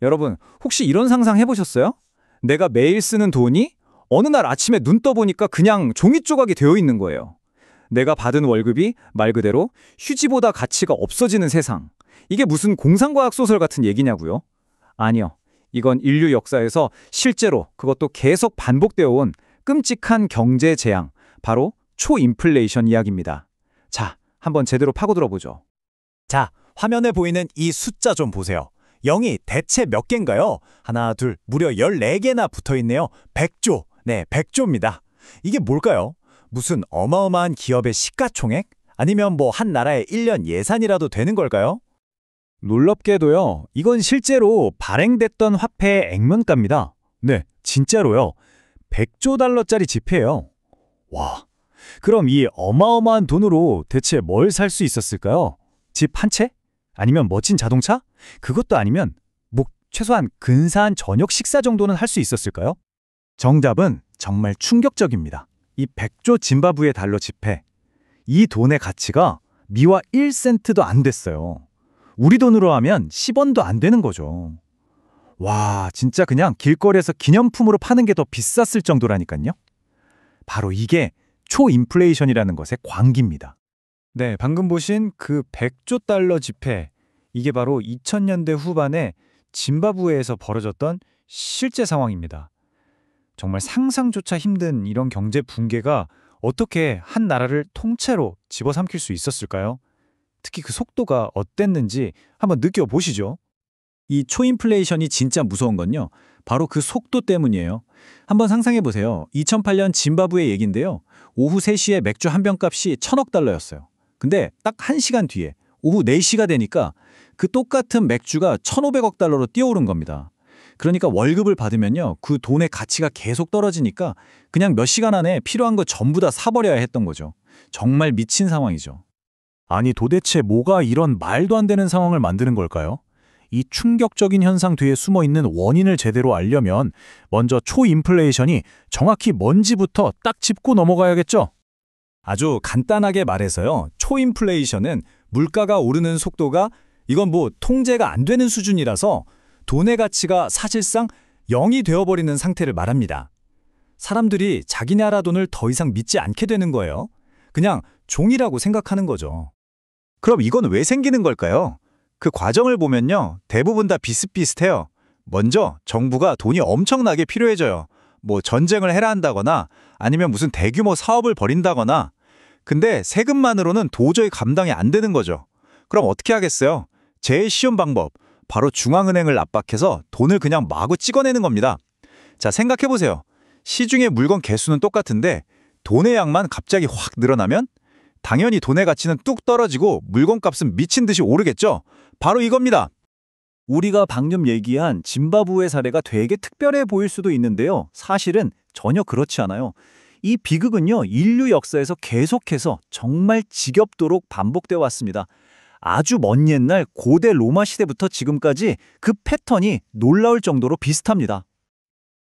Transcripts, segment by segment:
여러분, 혹시 이런 상상 해보셨어요? 내가 매일 쓰는 돈이 어느 날 아침에 눈 떠보니까 그냥 종이 조각이 되어 있는 거예요. 내가 받은 월급이 말 그대로 휴지보다 가치가 없어지는 세상. 이게 무슨 공상과학 소설 같은 얘기냐고요? 아니요. 이건 인류 역사에서 실제로 그것도 계속 반복되어 온 끔찍한 경제 재앙, 바로 초인플레이션 이야기입니다. 자, 한번 제대로 파고들어 보죠. 자, 화면에 보이는 이 숫자 좀 보세요. 0이 대체 몇 개인가요? 하나, 둘, 무려 14개나 붙어 있네요. 100조. 네, 100조입니다. 이게 뭘까요? 무슨 어마어마한 기업의 시가총액? 아니면 뭐 한 나라의 1년 예산이라도 되는 걸까요? 놀랍게도요, 이건 실제로 발행됐던 화폐의 액면가입니다. 네, 진짜로요. 100조 달러짜리 지폐예요. 와, 그럼 이 어마어마한 돈으로 대체 뭘 살 수 있었을까요? 집 한 채? 아니면 멋진 자동차? 그것도 아니면 뭐 최소한 근사한 저녁 식사 정도는 할 수 있었을까요? 정답은 정말 충격적입니다. 이 100조 짐바브웨 달러 지폐. 이 돈의 가치가 미화 1센트도 안 됐어요. 우리 돈으로 하면 10원도 안 되는 거죠. 와, 진짜 그냥 길거리에서 기념품으로 파는 게 더 비쌌을 정도라니까요. 바로 이게 초인플레이션이라는 것의 광기입니다. 네, 방금 보신 그 100조 달러 지폐, 이게 바로 2000년대 후반에 짐바브웨에서 벌어졌던 실제 상황입니다. 정말 상상조차 힘든 이런 경제 붕괴가 어떻게 한 나라를 통째로 집어삼킬 수 있었을까요? 특히 그 속도가 어땠는지 한번 느껴보시죠. 이 초인플레이션이 진짜 무서운 건요, 바로 그 속도 때문이에요. 한번 상상해보세요. 2008년 짐바브웨 얘기인데요. 오후 3시에 맥주 한 병 값이 1000억 달러였어요. 근데 딱 1시간 뒤에 오후 4시가 되니까 그 똑같은 맥주가 1500억 달러로 뛰어오른 겁니다. 그러니까 월급을 받으면요, 그 돈의 가치가 계속 떨어지니까 그냥 몇 시간 안에 필요한 거 전부 다 사버려야 했던 거죠. 정말 미친 상황이죠. 아니, 도대체 뭐가 이런 말도 안 되는 상황을 만드는 걸까요? 이 충격적인 현상 뒤에 숨어있는 원인을 제대로 알려면 먼저 초인플레이션이 정확히 뭔지부터 딱 짚고 넘어가야겠죠? 아주 간단하게 말해서요, 초인플레이션은 물가가 오르는 속도가 이건 뭐 통제가 안 되는 수준이라서 돈의 가치가 사실상 0이 되어버리는 상태를 말합니다. 사람들이 자기 나라 돈을 더 이상 믿지 않게 되는 거예요. 그냥 종이라고 생각하는 거죠. 그럼 이건 왜 생기는 걸까요? 그 과정을 보면요, 대부분 다 비슷비슷해요. 먼저 정부가 돈이 엄청나게 필요해져요. 뭐 전쟁을 해라 한다거나 아니면 무슨 대규모 사업을 벌인다거나. 근데 세금만으로는 도저히 감당이 안 되는 거죠. 그럼 어떻게 하겠어요? 제일 쉬운 방법, 바로 중앙은행을 압박해서 돈을 그냥 마구 찍어내는 겁니다. 자, 생각해보세요. 시중의 물건 개수는 똑같은데 돈의 양만 갑자기 확 늘어나면 당연히 돈의 가치는 뚝 떨어지고 물건값은 미친 듯이 오르겠죠. 바로 이겁니다. 우리가 방금 얘기한 짐바브웨 사례가 되게 특별해 보일 수도 있는데요. 사실은 전혀 그렇지 않아요. 이 비극은요, 인류 역사에서 계속해서 정말 지겹도록 반복되어 왔습니다. 아주 먼 옛날 고대 로마 시대부터 지금까지 그 패턴이 놀라울 정도로 비슷합니다.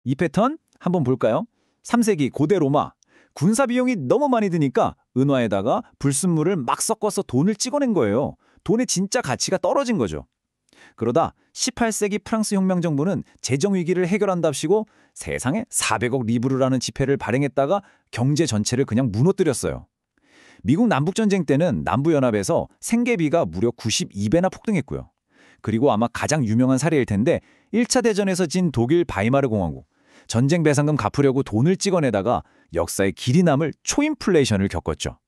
이 패턴 한번 볼까요? 3세기 고대 로마. 군사 비용이 너무 많이 드니까 은화에다가 불순물을 막 섞어서 돈을 찍어낸 거예요. 돈의 진짜 가치가 떨어진 거죠. 그러다 18세기 프랑스 혁명 정부는 재정 위기를 해결한답시고 세상에 400억 리브르라는 지폐를 발행했다가 경제 전체를 그냥 무너뜨렸어요. 미국 남북전쟁 때는 남부연합에서 생계비가 무려 92배나 폭등했고요. 그리고 아마 가장 유명한 사례일 텐데 1차 대전에서 진 독일 바이마르 공화국. 전쟁 배상금 갚으려고 돈을 찍어내다가 역사의 길이 남을 초인플레이션을 겪었죠.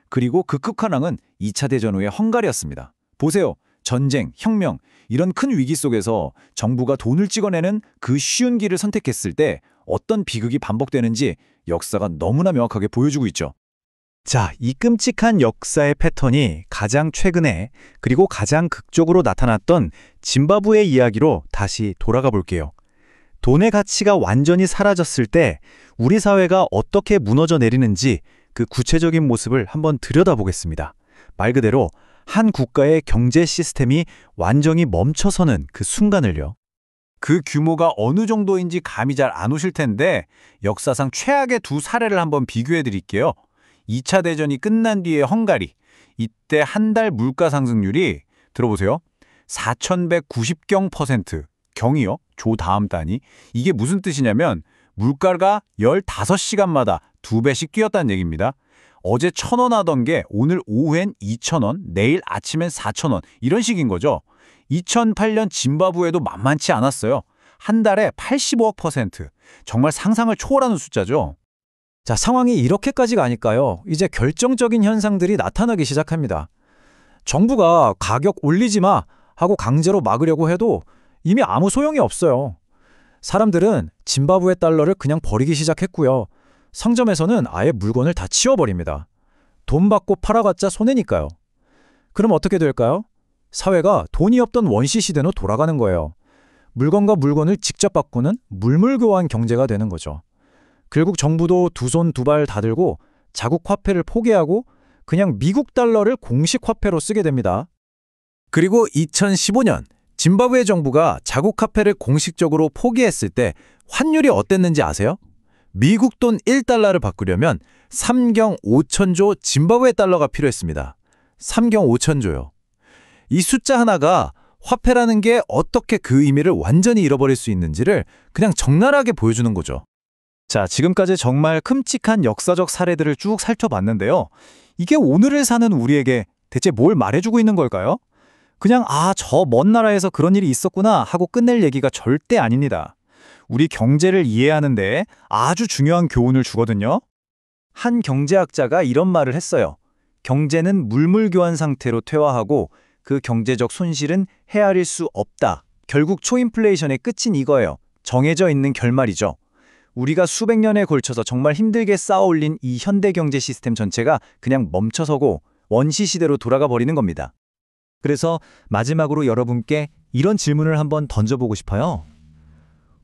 그리고 그 끝판왕은 2차 대전 후의 헝가리였습니다. 보세요. 전쟁, 혁명, 이런 큰 위기 속에서 정부가 돈을 찍어내는 그 쉬운 길을 선택했을 때 어떤 비극이 반복되는지 역사가 너무나 명확하게 보여주고 있죠. 자, 이 끔찍한 역사의 패턴이 가장 최근에 그리고 가장 극적으로 나타났던 짐바브웨 이야기로 다시 돌아가 볼게요. 돈의 가치가 완전히 사라졌을 때 우리 사회가 어떻게 무너져 내리는지 그 구체적인 모습을 한번 들여다보겠습니다. 말 그대로 한 국가의 경제 시스템이 완전히 멈춰서는 그 순간을요. 그 규모가 어느 정도인지 감이 잘 안 오실 텐데 역사상 최악의 두 사례를 한번 비교해 드릴게요. 2차 대전이 끝난 뒤에 헝가리. 이때 한 달 물가 상승률이 들어보세요. 4190경%. 경이요? 조 다음 단위? 이게 무슨 뜻이냐면 물가가 15시간마다 2배씩 뛰었다는 얘기입니다. 어제 1,000원 하던 게 오늘 오후엔 2,000원, 내일 아침엔 4,000원 이런 식인 거죠. 2008년 짐바브웨도 만만치 않았어요. 한 달에 85%. 정말 상상을 초월하는 숫자죠. 자, 상황이 이렇게까지 가니까요. 이제 결정적인 현상들이 나타나기 시작합니다. 정부가 가격 올리지 마 하고 강제로 막으려고 해도 이미 아무 소용이 없어요. 사람들은 짐바브웨 달러를 그냥 버리기 시작했고요. 상점에서는 아예 물건을 다 치워버립니다. 돈 받고 팔아봤자 손해니까요. 그럼 어떻게 될까요? 사회가 돈이 없던 원시 시대로 돌아가는 거예요. 물건과 물건을 직접 바꾸는 물물교환 경제가 되는 거죠. 결국 정부도 두 손 두 발 다 들고 자국 화폐를 포기하고 그냥 미국 달러를 공식 화폐로 쓰게 됩니다. 그리고 2015년 짐바브웨 정부가 자국 화폐를 공식적으로 포기했을 때 환율이 어땠는지 아세요? 미국 돈 1달러를 바꾸려면 3경 5천조 짐바브웨 달러가 필요했습니다. 3경 5천조요. 이 숫자 하나가 화폐라는 게 어떻게 그 의미를 완전히 잃어버릴 수 있는지를 그냥 적나라하게 보여주는 거죠. 자, 지금까지 정말 끔찍한 역사적 사례들을 쭉 살펴봤는데요. 이게 오늘을 사는 우리에게 대체 뭘 말해주고 있는 걸까요? 그냥 저 먼 나라에서 그런 일이 있었구나 하고 끝낼 얘기가 절대 아닙니다. 우리 경제를 이해하는데 아주 중요한 교훈을 주거든요. 한 경제학자가 이런 말을 했어요. 경제는 물물교환 상태로 퇴화하고 그 경제적 손실은 헤아릴 수 없다. 결국 초인플레이션의 끝인 이거예요. 정해져 있는 결말이죠. 우리가 수백 년에 걸쳐서 정말 힘들게 쌓아올린 이 현대 경제 시스템 전체가 그냥 멈춰서고 원시시대로 돌아가 버리는 겁니다. 그래서 마지막으로 여러분께 이런 질문을 한번 던져보고 싶어요.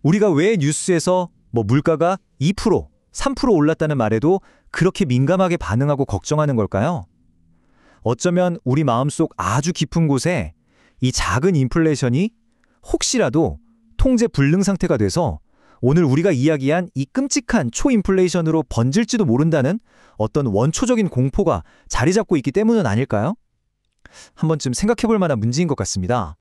우리가 왜 뉴스에서 물가가 2%, 3% 올랐다는 말에도 그렇게 민감하게 반응하고 걱정하는 걸까요? 어쩌면 우리 마음속 아주 깊은 곳에 이 작은 인플레이션이 혹시라도 통제 불능 상태가 돼서 오늘 우리가 이야기한 이 끔찍한 초인플레이션으로 번질지도 모른다는 어떤 원초적인 공포가 자리 잡고 있기 때문은 아닐까요? 한 번쯤 생각해 볼 만한 문제인 것 같습니다.